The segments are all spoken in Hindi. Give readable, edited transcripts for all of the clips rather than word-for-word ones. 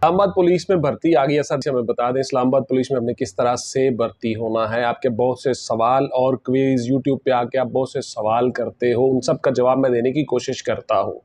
इस्लामाबाद पुलिस में भर्ती आ गई है सर। हमें बता दें इस्लामाबाद पुलिस में हमने किस तरह से भर्ती होना है। आपके बहुत से सवाल और क्विज यूट्यूब पे आके आप बहुत से सवाल करते हो, उन सब का जवाब मैं देने की कोशिश करता हूँ।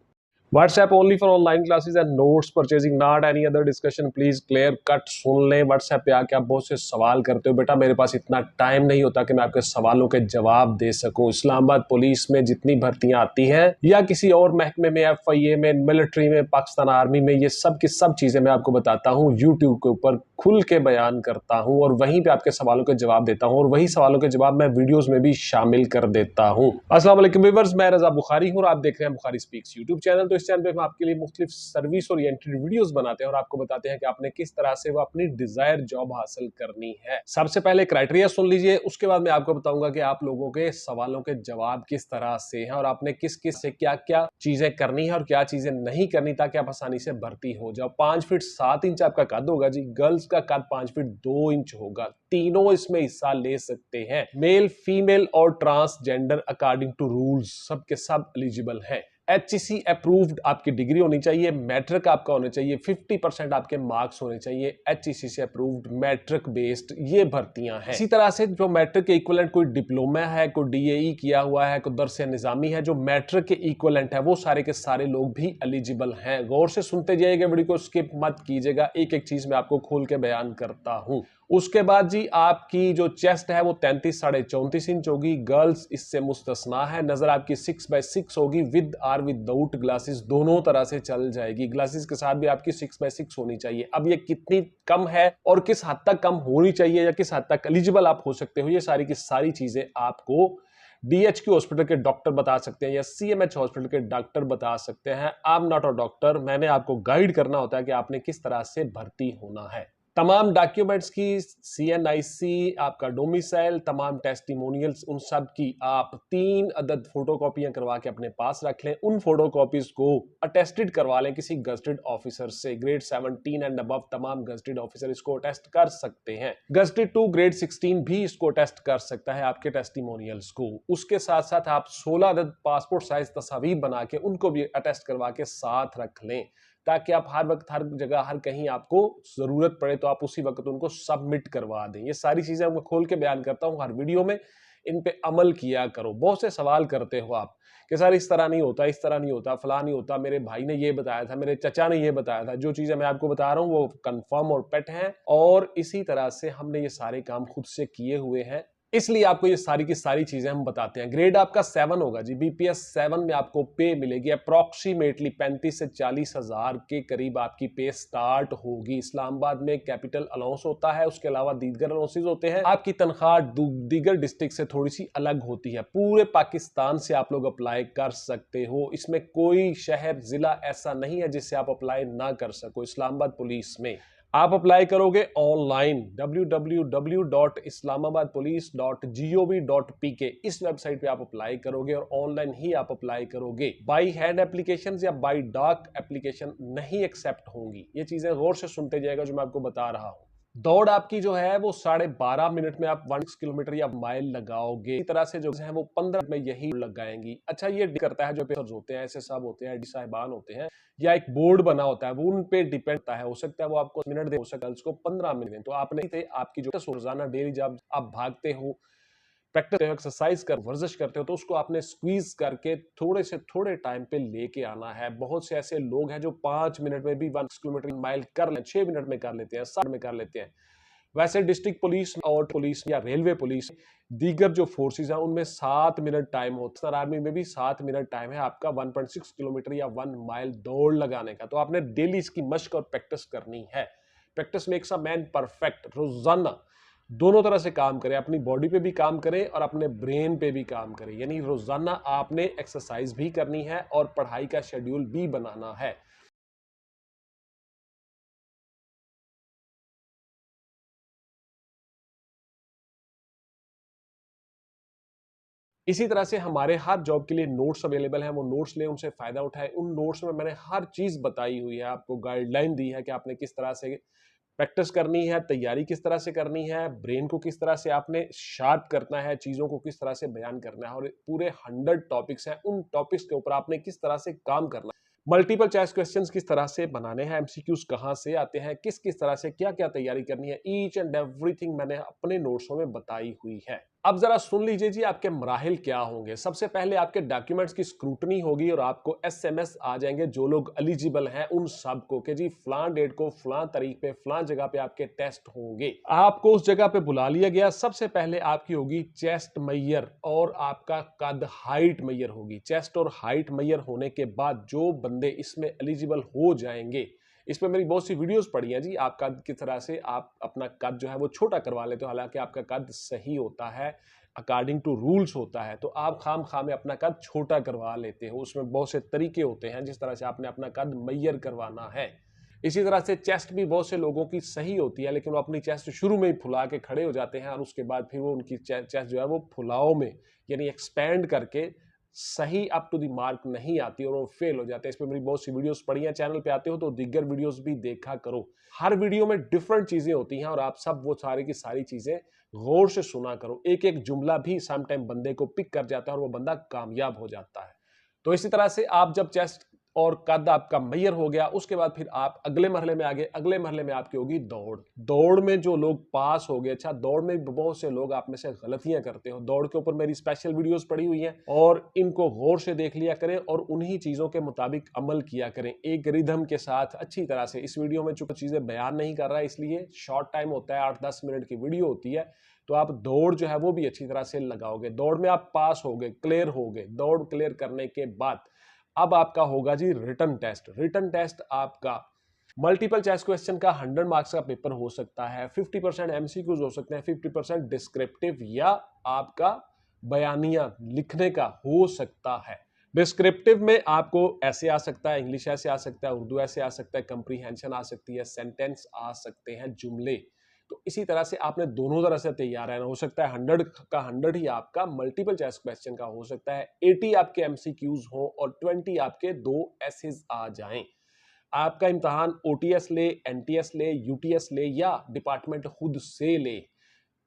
WhatsApp only for online classes and notes purchasing, not any other discussion. Please clear cut सुन लें। WhatsApp पे आके आप बहुत से सवाल करते हो, बेटा मेरे पास इतना टाइम नहीं होता कि मैं आपके सवालों के जवाब दे सकूं। इस्लामाबाद पुलिस में जितनी भर्तियां आती हैं या किसी और महकमे में, FIA में, मिलिट्री में, पाकिस्तान आर्मी में, ये सब की सब चीजें मैं आपको बताता हूँ, यूट्यूब के ऊपर खुल के बयान करता हूँ और वहीं पे आपके सवालों के जवाब देता हूँ और वही सवालों के जवाब मैं वीडियोस में भी शामिल कर देता हूँ। अस्सलाम वालेकुम व्यूअर्स, मैं रजा बुखारी हूँ और आप देख रहे हैं बुखारी स्पीक्स यूट्यूब चैनल। तो इस चैनल पे हम आपके लिए मुख्तलिफ सर्विस ओरिएंटेड वीडियोस बनाते हैं और आपको बताते हैं कि आपने किस तरह से वो अपनी डिजायर जॉब हासिल करनी है। सबसे पहले क्राइटेरिया सुन लीजिए, उसके बाद मैं आपको बताऊंगा कि आप लोगों के सवालों के जवाब किस तरह से हैं और आपने किस किस से क्या क्या चीजें करनी है और क्या चीजें नहीं करनी ताकि आप आसानी से भर्ती हो जाओ। 5 फीट 7 इंच आपका कद होगा जी। गर्ल्स का कद 5 फीट 2 इंच होगा। तीनों इसमें हिस्सा ले सकते हैं, मेल, फीमेल और ट्रांसजेंडर अकॉर्डिंग टू रूल्स सबके सब एलिजिबल हैं। HEC अप्रूव्ड आपकी डिग्री होनी चाहिए, मैट्रिक आपका होना चाहिए, 50% आपके मार्क्स होने चाहिए। HEC से अप्रूव्ड मैट्रिक बेस्ड ये भर्तियां हैं। इसी तरह से जो मैट्रिक के इक्विवेलेंट कोई डिप्लोमा है, कोई DAE किया हुआ है, कोई दरस निजामी है, जो मैट्रिक के इक्विवेलेंट है वो सारे के सारे लोग भी एलिजिबल हैं। गौर से सुनते जाइएगा, वीडियो को स्किप मत कीजिएगा, एक एक चीज मैं आपको खोल के बयान करता हूं। उसके बाद जी आपकी जो चेस्ट है वो 33 साढ़े 34 इंच होगी। गर्ल्स इससे मुस्तस्ना है। नजर आपकी 6x6 होगी, विद और विदाउट ग्लासेस दोनों तरह से चल जाएगी। ग्लासेस के साथ भी आपकी 6x6 होनी चाहिए। अब ये कितनी कम है और किस हद तक कम होनी चाहिए या किस हद तक एलिजिबल आप हो सकते हो, ये सारी की सारी चीजें आपको DHQ हॉस्पिटल के डॉक्टर बता सकते हैं या CMH हॉस्पिटल के डॉक्टर बता सकते हैं। I am not a doctor, मैंने आपको गाइड करना होता है कि आपने किस तरह से भर्ती होना है। तमाम डॉक्यूमेंट्स की CNIC, आपका डोमिसाइल, तमाम टेस्टिमोनियल्स, उन सब की आप 3 अदद फोटोकॉपियां करवा के अपने पास रख लें। उन फोटोकॉपीज को अटेस्टेड करवा लें किसी गजटेड ऑफिसर से। ग्रेड 17 एंड अबव तमाम गजटेड ऑफिसर इसको अटेस्ट कर सकते हैं। गजटेड 2 ग्रेड 16 भी इसको अटेस्ट कर सकता है आपके टेस्टिमोनियल्स को। उसके साथ साथ आप 16 अदद पासपोर्ट साइज तस्वीर बना के उनको भी अटेस्ट करवा के साथ रख लें ताकि आप हर वक्त, हर जगह, हर कहीं आपको जरूरत पड़े तो आप उसी वक्त उनको सबमिट करवा दें। ये सारी चीजें मैं खोल के बयान करता हूं हर वीडियो में, इन पे अमल किया करो। बहुत से सवाल करते हो आप कि सर इस तरह नहीं होता, इस तरह नहीं होता, फला नहीं होता, मेरे भाई ने ये बताया था, मेरे चचा ने ये बताया था। जो चीजें मैं आपको बता रहा हूं वो कंफर्म और पेट हैं और इसी तरह से हमने ये सारे काम खुद से किए हुए हैं, इसलिए आपको ये सारी की सारी चीजें हम बताते हैं। ग्रेड आपका 7 होगा जी। BPS 7 में आपको पे मिलेगी अप्रोक्सीमेटली 35 से 40 हजार के करीब आपकी पे स्टार्ट होगी। इस्लामाबाद में कैपिटल अलाउंस होता है, उसके अलावा दीगर अलाउंसेस होते हैं। आपकी तनख्वाह दीगर डिस्ट्रिक्ट से थोड़ी सी अलग होती है। पूरे पाकिस्तान से आप लोग अप्लाई कर सकते हो, इसमें कोई शहर जिला ऐसा नहीं है जिससे आप अप्लाई ना कर सको। इस्लामाबाद पुलिस में आप अप्लाई करोगे ऑनलाइन www.islamabadpolice.gov.pk इस वेबसाइट पे आप अप्लाई करोगे और ऑनलाइन ही आप अप्लाई करोगे। बाई हैंड एप्लीकेशन या बाई डाक एप्लीकेशन नहीं एक्सेप्ट होंगी। ये चीजें गौर से सुनते जाएगा जो मैं आपको बता रहा हूं। दौड़ आपकी जो है वो 12.5 मिनट में आप 1 किलोमीटर या माइल लगाओगे। इसी तरह से जो है वो 15 में यही लगाएंगी। अच्छा, ये करता है जो पेपर्स होते हैं, ऐसे सब होते हैं, AD साहिबान होते हैं या एक बोर्ड बना होता है, वो उन पे डिपेंड होता है। हो सकता है वो आपको मिनट दे, हो सकता है उसको 15 मिनट दें। तो आपने थे आपकी जो रोजाना डेली जब आप भागते हो, प्रैक्टिस एक्सरसाइज कर वर्जिश करते हो, तो उसको आपने स्क्वीज करके थोड़े से थोड़े टाइम पे लेके आना है। बहुत से ऐसे लोग हैं जो 5 मिनट में भी 1 किलोमीटर माइल कर ले, 6 मिनट में कर लेते हैं, 7 में कर लेते हैं। वैसे डिस्ट्रिक्ट पुलिस और पुलिस या रेलवे पुलिस, दीगर जो फोर्सेस हैं उनमें 7 मिनट टाइम होता है। आर्मी में भी 7 मिनट टाइम है आपका 1.6 किलोमीटर या 1 माइल दौड़ लगाने का। तो आपने डेली इसकी मशक और प्रैक्टिस करनी है। Practice makes a man perfect. रोजाना दोनों तरह से काम करें, अपनी बॉडी पे भी काम करें और अपने ब्रेन पे भी काम करें। यानी रोजाना आपने एक्सरसाइज भी करनी है और पढ़ाई का शेड्यूल भी बनाना है। इसी तरह से हमारे हर जॉब के लिए नोट्स अवेलेबल हैं, वो नोट्स लें, उनसे फायदा उठाएं। उन नोट्स में मैंने हर चीज बताई हुई है, आपको गाइडलाइन दी है कि आपने किस तरह से प्रैक्टिस करनी है, तैयारी किस तरह से करनी है, ब्रेन को किस तरह से आपने शार्प करना है, चीजों को किस तरह से बयान करना है और पूरे 100 टॉपिक्स हैं, उन टॉपिक्स के ऊपर आपने किस तरह से काम करना है। मल्टीपल चॉइस क्वेश्चंस किस तरह से बनाने हैं, एमसीक्यूज कहां से आते हैं, किस किस तरह से क्या क्या तैयारी करनी है, ईच एंड एवरीथिंग मैंने अपने नोट्सों में बताई हुई है। अब जरा सुन लीजिए जी आपके मराहिल क्या होंगे। सबसे पहले आपके डॉक्यूमेंट्स की स्क्रूटनी होगी और आपको एसएमएस आ जाएंगे जो लोग एलिजिबल हैं उन सबको कि जी फलां डेट को फलां तारीख पे फलां जगह पे आपके टेस्ट होंगे। आपको उस जगह पे बुला लिया गया। सबसे पहले आपकी होगी चेस्ट मैयर और आपका कद हाइट मैयर होगी। चेस्ट और हाइट मैयर होने के बाद जो बंदे इसमें एलिजिबल हो जाएंगे, इसमें मेरी बहुत सी वीडियोस पड़ी हैं जी, आप कद किस तरह से आप अपना कद जो है वो छोटा करवा लेते हो, हालांकि आपका कद सही होता है, अकॉर्डिंग टू रूल्स होता है, तो आप खाम खा में अपना कद छोटा करवा लेते हो। उसमें बहुत से तरीके होते हैं जिस तरह से आपने अपना कद मैयर करवाना है। इसी तरह से चेस्ट भी बहुत से लोगों की सही होती है, लेकिन वो अपनी चेस्ट शुरू में ही फुला के खड़े हो जाते हैं और उसके बाद फिर वो उनकी चेस्ट जो है वो फुलाव में यानी एक्सपैंड करके सही अप टू द मार्क नहीं आती और वो फेल हो जाते हैं। इस पे मेरी बहुत सी वीडियोस पड़ी हैं, चैनल पे आते हो तो दिग्गर वीडियोस भी देखा करो। हर वीडियो में डिफरेंट चीजें होती हैं और आप सब वो सारी की सारी चीजें गौर से सुना करो। एक एक जुमला भी सम टाइम बंदे को पिक कर जाता है और वो बंदा कामयाब हो जाता है। तो इसी तरह से आप जब चेस्ट और कद आपका मैयर हो गया, उसके बाद फिर आप अगले मरहले में आगे। अगले मरहले में आपकी होगी दौड़। दौड़ में जो लोग पास हो गए, अच्छा दौड़ में बहुत से लोग आप में से गलतियां करते हो। दौड़ के ऊपर मेरी स्पेशल वीडियोस पड़ी हुई हैं और इनको गौर से देख लिया करें और उन्हीं चीजों के मुताबिक अमल किया करें एक रिदम के साथ अच्छी तरह से। इस वीडियो में चूंकि चीजें बयान नहीं कर रहा है इसलिए शॉर्ट टाइम होता है, 8-10 मिनट की वीडियो होती है, तो आप दौड़ जो है वो भी अच्छी तरह से लगाओगे। दौड़ में आप पास हो गए, क्लियर हो गए। दौड़ क्लियर करने के बाद अब आपका होगा जी रिटन टेस्ट। रिटन टेस्ट आपका मल्टीपल चॉइस क्वेश्चन का 100 मार्क्स का पेपर हो सकता है। 50% एमसीक्यूज हो सकते हैं, 50% डिस्क्रिप्टिव या आपका बयानिया लिखने का हो सकता है। डिस्क्रिप्टिव में आपको ऐसे आ सकता है, इंग्लिश ऐसे आ सकता है, उर्दू ऐसे आ सकता है, कंप्रीहेंशन आ सकती है, सेंटेंस आ सकते हैं, जुमले। तो इसी तरह से आपने दोनों तरह से तैयार रहना। हो सकता है 100 का 100 ही आपका मल्टीपल चॉइस क्वेश्चन का हो सकता है, 80 आपके एमसीक्यूज हो और 20 आपके दो एसेज आ जाएं। आपका इम्तहान ओटीएस ले, एनटीएस ले, यूटीएस ले या डिपार्टमेंट खुद से ले,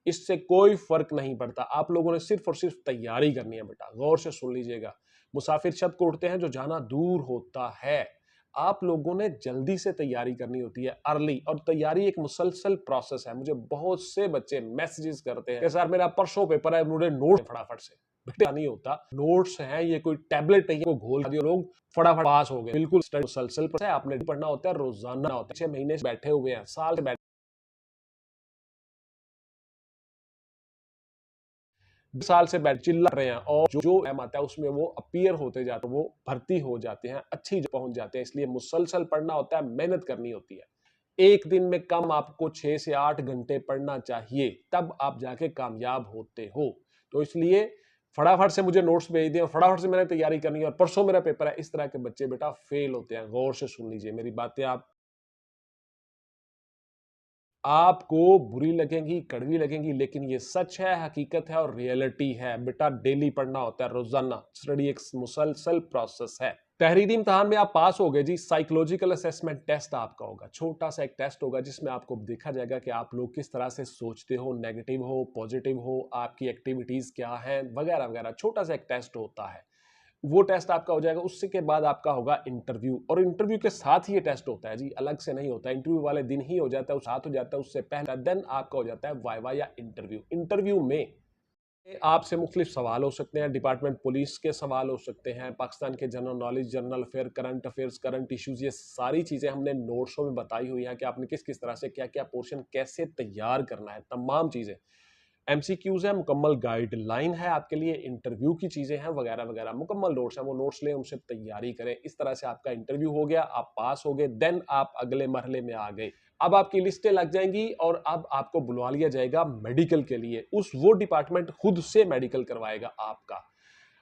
इससे कोई फर्क नहीं पड़ता। आप लोगों ने सिर्फ और सिर्फ तैयारी करनी है बेटा। गौर से सुन लीजिएगा। मुसाफिर शब्द को उड़ते हैं जो जाना दूर होता है। आप लोगों ने जल्दी से तैयारी करनी होती है, अर्ली। और तैयारी एक मुसलसल प्रोसेस है। मुझे बहुत से बच्चे मैसेजेस करते हैं कि सर मेरा परसों पेपर है, मुझे नोट फटाफट से। बेटा नहीं होता, नोट्स हैं, ये कोई टैबलेट नहीं है को घोल दिया लोग फटाफट पास हो गए। बिल्कुल मुसलसल प्रोसेस है, आपने पढ़ना होता है, रोजाना होता है। 6 महीने से बैठे हुए हैं, साल से बैठे साल से बैठ चिल्ला रहे हैं और जो एम आता है उसमें वो अपीयर होते जाते हैं, वो भर्ती हो जाते हैं, अच्छी पहुंच जाते हैं। इसलिए मुसलसल पढ़ना होता है, मेहनत करनी होती है। एक दिन में कम आपको 6 से 8 घंटे पढ़ना चाहिए, तब आप जाके कामयाब होते हो। तो इसलिए फटाफट से मुझे नोट्स भेज दिए, फटाफट से मैंने तैयारी करनी है और परसों मेरा पेपर है। इस तरह के बच्चे बेटा फेल होते हैं। गौर से सुन लीजिए मेरी बातें। आपको बुरी लगेंगी, कड़वी लगेंगी, लेकिन ये सच है, हकीकत है और रियलिटी है। बेटा डेली पढ़ना होता है, रोजाना। स्टडी एक मुसलसल प्रोसेस है। तहरीरी इम्तिहान में आप पास हो गए जी। साइकोलॉजिकल असेसमेंट टेस्ट आपका होगा। छोटा सा एक टेस्ट होगा जिसमें आपको देखा जाएगा कि आप लोग किस तरह से सोचते हो, नेगेटिव हो, पॉजिटिव हो, आपकी एक्टिविटीज क्या है, वगैरह वगैरह। छोटा सा एक टेस्ट होता है, वो टेस्ट आपका हो जाएगा। उससे के बाद आपका होगा इंटरव्यू, और इंटरव्यू के साथ ही ये टेस्ट होता है जी, अलग से नहीं होता। इंटरव्यू वाले दिन ही हो जाता है, साथ हो जाता है उससे पहले। देन आपका हो जाता है वाइवा या इंटरव्यू। इंटरव्यू में आपसे मुख्तलिफ सवाल हो सकते हैं। डिपार्टमेंट पुलिस के सवाल हो सकते हैं, पाकिस्तान के general knowledge, general affair, current affairs, current issues, ये सारी चीज़ें हमने नोट्सों में बताई हुई हैं कि आपने किस किस तरह से क्या क्या पोर्शन कैसे तैयार करना है। तमाम चीज़ें एमसीक्यूज है, मुकम्मल गाइडलाइन है आपके लिए, इंटरव्यू की चीजें हैं, वगैरह वगैरह। मुकम्मल नोट्स हैं, वो नोट्स लें, उनसे तैयारी करें। इस तरह से आपका इंटरव्यू हो गया, आप पास हो गए। देन आप अगले मरहले में आ गए। अब आपकी लिस्टें लग जाएंगी और अब आपको बुलवा लिया जाएगा मेडिकल के लिए। वो डिपार्टमेंट खुद से मेडिकल करवाएगा आपका।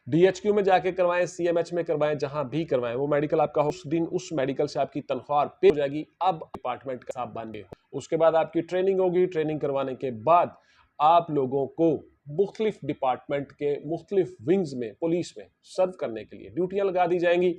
डीएचक्यू में जाके करवाएं, सीएमएच में करवाएं, जहां भी करवाएं, वो मेडिकल आपका उस दिन उस मेडिकल से आपकी तनख्वाह पे हो जाएगी। अब डिपार्टमेंट का आप बन गए। उसके बाद आपकी ट्रेनिंग होगी। ट्रेनिंग करवाने के बाद आप लोगों को मुख्तलिफ डिपार्टमेंट के मुख्तलिफ विंग्स में, पुलिस में सर्व करने के लिए ड्यूटियां लगा दी जाएंगी।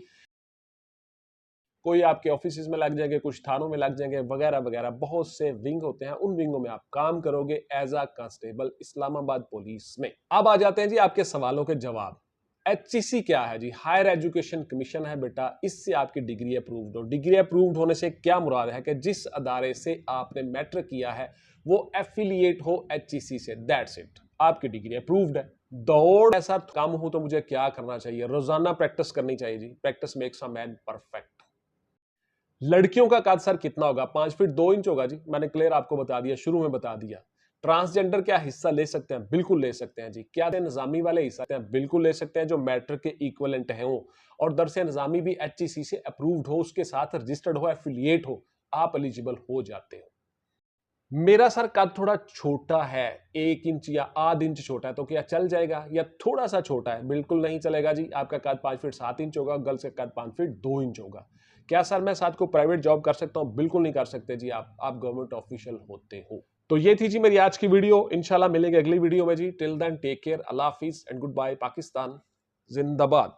कोई आपके ऑफिस में लग जाएंगे, कुछ थानों में लग जाएंगे, वगैरह वगैरह। बहुत से विंग होते हैं, उन विंगों में आप काम करोगे as a constable Islamabad police में। अब आ जाते हैं जी आपके सवालों के जवाब। HEC क्या है जी? हायर एजुकेशन कमीशन है बेटा, इससे आपकी डिग्री अप्रूव्ड हो। डिग्री अप्रूव्ड होने से क्या मुराद है कि जिस अदारे से आपने मैट्रिक किया है वो एफिलिएट हो HEC से, दैट्स इट, आपकी डिग्री अप्रूव्ड है। दौड़ ऐसा काम हो तो मुझे क्या करना चाहिए? रोजाना प्रैक्टिस करनी चाहिए जी। Practice makes a man perfect. लड़कियों का कद सर कितना होगा? 5 फीट 2 इंच होगा जी। मैंने क्लियर आपको बता दिया, शुरू में बता दिया। ट्रांसजेंडर क्या हिस्सा ले सकते हैं? बिल्कुल ले सकते हैं जी। क्या निजामी वाले हिस्सा हैं? बिल्कुल ले सकते हैं, जो मैट्रिक के इक्विवेलेंट हैं वो, और दरस निजामी भी HEC से अप्रूव्ड हो, उसके साथ रजिस्टर्ड हो, एफिलिएट हो, आप एलिजिबल हो जाते हो। मेरा सर कद थोड़ा छोटा है, 1 इंच या आध इंच छोटा है, तो क्या चल जाएगा? या थोड़ा सा छोटा है? बिल्कुल नहीं चलेगा जी। आपका कद 5 फीट 7 इंच होगा, गर्ल्स का कद 5 फीट 2 इंच होगा। क्या सर मैं साथ को प्राइवेट जॉब कर सकता हूं? बिल्कुल नहीं कर सकते जी। आप गवर्नमेंट ऑफिशियल होते हो। तो ये थी जी मेरी आज की वीडियो। इंशाल्लाह मिलेंगे अगली वीडियो में जी। टिल देन टेक केयर, अल्लाह हाफिज एंड गुड बाय। पाकिस्तान जिंदाबाद।